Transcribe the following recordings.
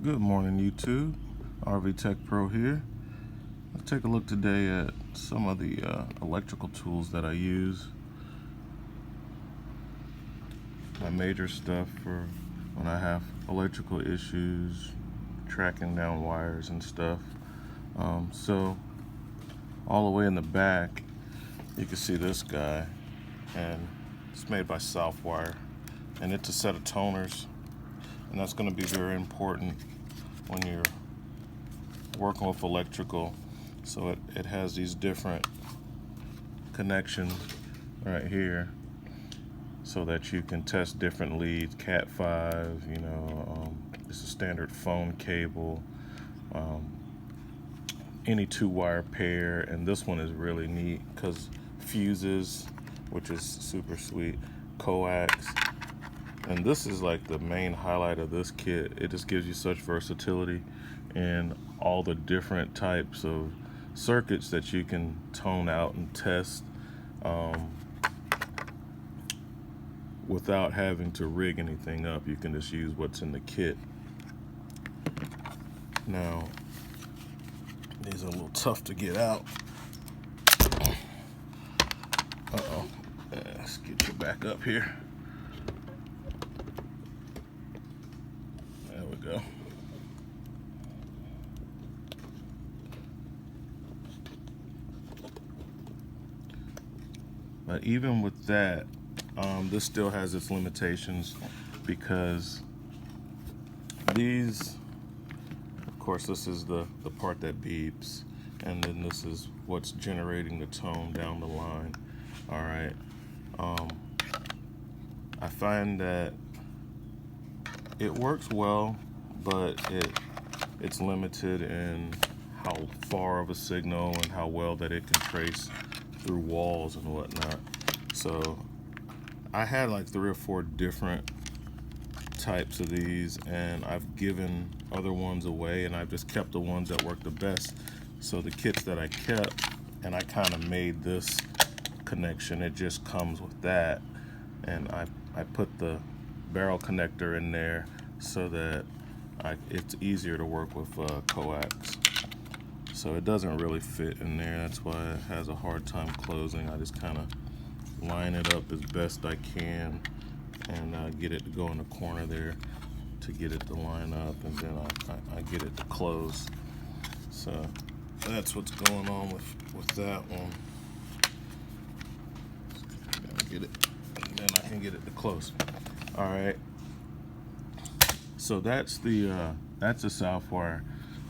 Good morning, YouTube. RV Tech Pro here. Let's take a look today at some of the electrical tools that I use. My major stuff for when I have electrical issues, tracking down wires and stuff. So all the way in the back, you can see this guy, and it's made by Southwire, and it's a set of toners, and that's going to be very important when you're working with electrical. So it has these different connections right here so that you can test different leads. Cat 5, it's a standard phone cable, any 2-wire pair, and this one is really neat because fuses, which is super sweet, coax. And this is like the main highlight of this kit. It just gives you such versatility in all the different types of circuits that you can tone out and test without having to rig anything up. You can just use what's in the kit. Now, these are a little tough to get out. Let's get you back up here. There we go. But even with that, this still has its limitations because these, of course, this is the part that beeps, and then this is what's generating the tone down the line. All right. I find that it works well, but it's limited in how far of a signal and how well that it can trace through walls and whatnot. So I had like 3 or 4 different types of these, and I've given other ones away, and I've just kept the ones that work the best. So the kits that I kept, and I kind of made this connection, it just comes with that, and I put the barrel connector in there so that it's easier to work with coax. So it doesn't really fit in there. That's why it has a hard time closing. I just kind of line it up as best I can and get it to go in the corner there to get it to line up, and then I get it to close. So that's what's going on with that one. Get it, and then I can get it to close. All right. So that's the Southwire.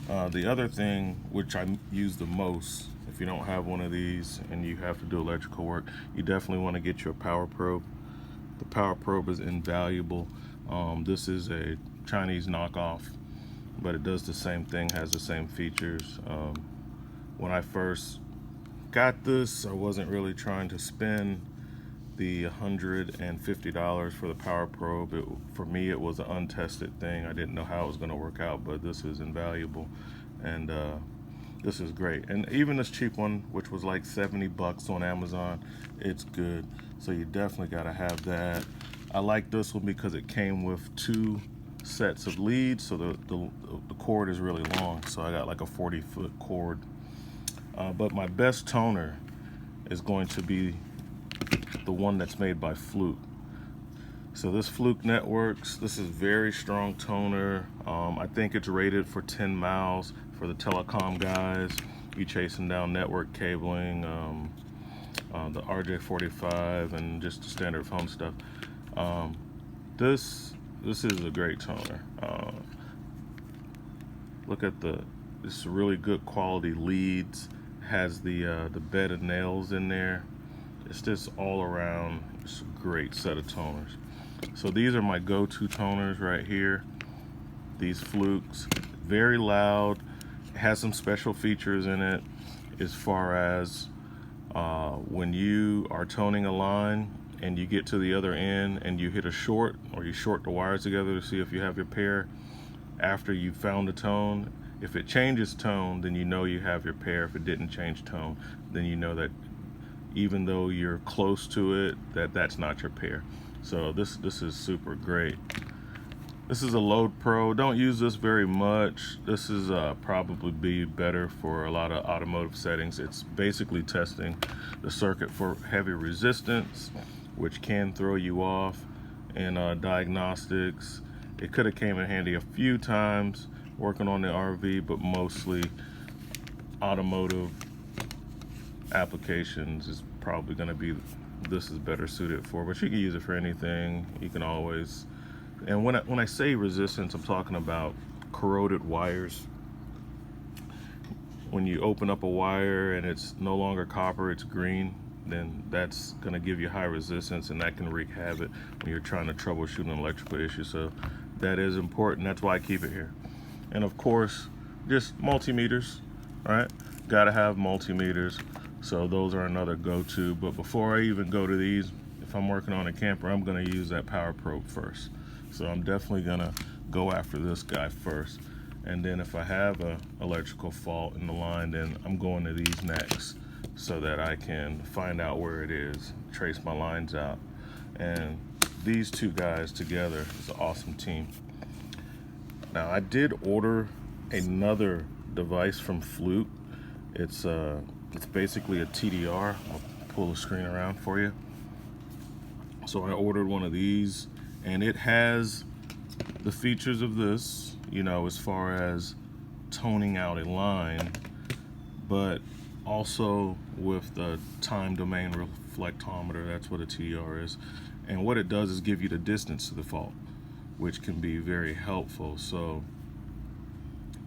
The other thing which I use the most, if you don't have one of these and you have to do electrical work, you definitely want to get your power probe. The power probe is invaluable. This is a Chinese knockoff, but it does the same thing, has the same features. When I first got this, I wasn't really trying to spend the $150 for the power probe. For me, it was an untested thing. I didn't know how it was going to work out, but this is invaluable, and this is great. And even this cheap one, which was like 70 bucks on Amazon, it's good. So you definitely got to have that. I like this one because it came with 2 sets of leads, so the cord is really long. So I got like a 40-foot cord. But my best toner is going to be the one that's made by Fluke. So this Fluke Networks, this is very strong toner. I think it's rated for 10 miles for the telecom guys. You chasing down network cabling, the RJ45, and just the standard phone stuff. This is a great toner. Look at this really good quality leads. Has the bed of nails in there. It's just all around, it's a great set of toners. So these are my go-to toners right here. These Flukes, very loud. It has some special features in it as far as when you are toning a line and you get to the other end and you hit a short, or you short the wires together to see if you have your pair. After you found the tone, if it changes tone, then you know you have your pair. If it didn't change tone, then you know that even though you're close to it, that's not your pair. So this is super great. This is a Load Pro. Don't use this very much. This is probably be better for a lot of automotive settings. It's basically testing the circuit for heavy resistance, which can throw you off in diagnostics. It could have came in handy a few times working on the RV, but mostly automotive applications is probably going to be, this is better suited for, but you can use it for anything. You can always, and when I say resistance, I'm talking about corroded wires. When you open up a wire and it's no longer copper, it's green, then that's going to give you high resistance, and that can wreak havoc when you're trying to troubleshoot an electrical issue. So that is important. That's why I keep it here. And of course, just multimeters. All right, gotta have multimeters. So those are another go-to. But before I even go to these, if I'm working on a camper, I'm gonna use that power probe first. So I'm definitely gonna go after this guy first. And then if I have a electrical fault in the line, then I'm going to these next so that I can find out where it is, trace my lines out. And these two guys together is an awesome team. Now I did order another device from Fluke. It's basically a TDR. I'll pull the screen around for you. So I ordered one of these, and it has the features of this, you know, as far as toning out a line, but also with the time domain reflectometer. That's what a TDR is. And what it does is give you the distance to the fault, which can be very helpful. So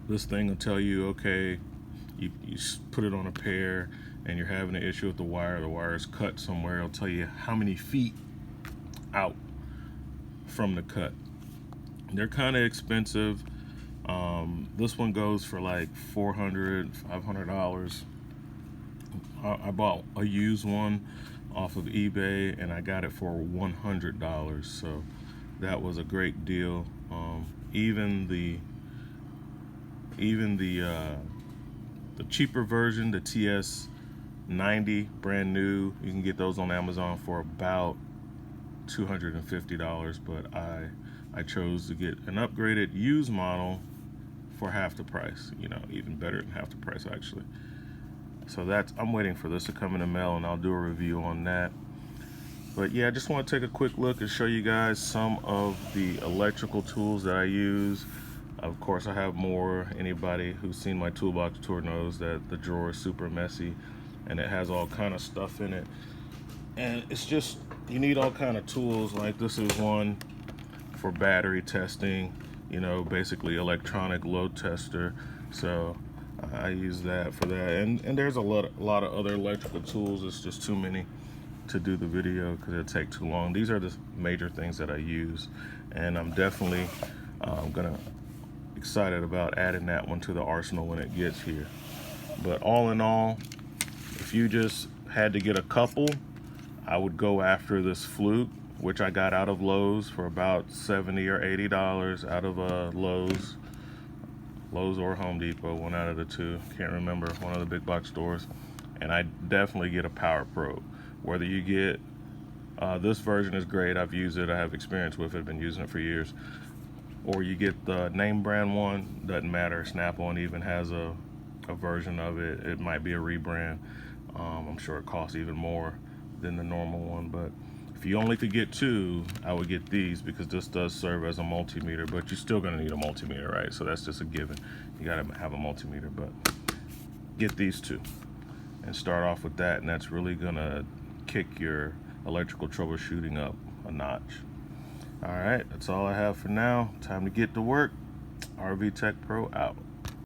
this thing will tell you, okay, you put it on a pair and you're having an issue with the wire is cut somewhere. It'll tell you how many feet out from the cut. They're kind of expensive. This one goes for like $400, $500. I bought a used one off of eBay and I got it for $100. So that was a great deal. Even the cheaper version, the TS90, brand new, you can get those on Amazon for about $250, but I chose to get an upgraded used model for half the price, you know, even better than half the price actually. So I'm waiting for this to come in the mail and I'll do a review on that. But yeah, I just want to take a quick look and show you guys some of the electrical tools that I use. Of course, I have more. Anybody who's seen my toolbox tour knows that the drawer is super messy and it has all kind of stuff in it. And it's just, you need all kind of tools. Like this is one for battery testing, you know, basically electronic load tester. So I use that for that. And there's a lot of other electrical tools. It's just too many to do the video because it'll take too long. These are the major things that I use, and I'm definitely excited about adding that one to the arsenal when it gets here. But all in all, if you just had to get a couple, I would go after this Fluke, which I got out of Lowe's for about $70 or $80 out of Lowe's or Home Depot, one out of the two, can't remember, one of the big box stores. And I definitely get a power probe. Whether you get this version is great, I've used it, I have experience with it, been using it for years, or you get the name brand one, doesn't matter. Snap-on even has a version of it. It might be a rebrand. I'm sure it costs even more than the normal one, but if you only could get two, I would get these because this does serve as a multimeter, but you're still gonna need a multimeter, right? So that's just a given. You gotta have a multimeter, but get these two and start off with that, and that's really gonna kick your electrical troubleshooting up a notch. All right, that's all I have for now. Time to get to work. RV Tech Pro out.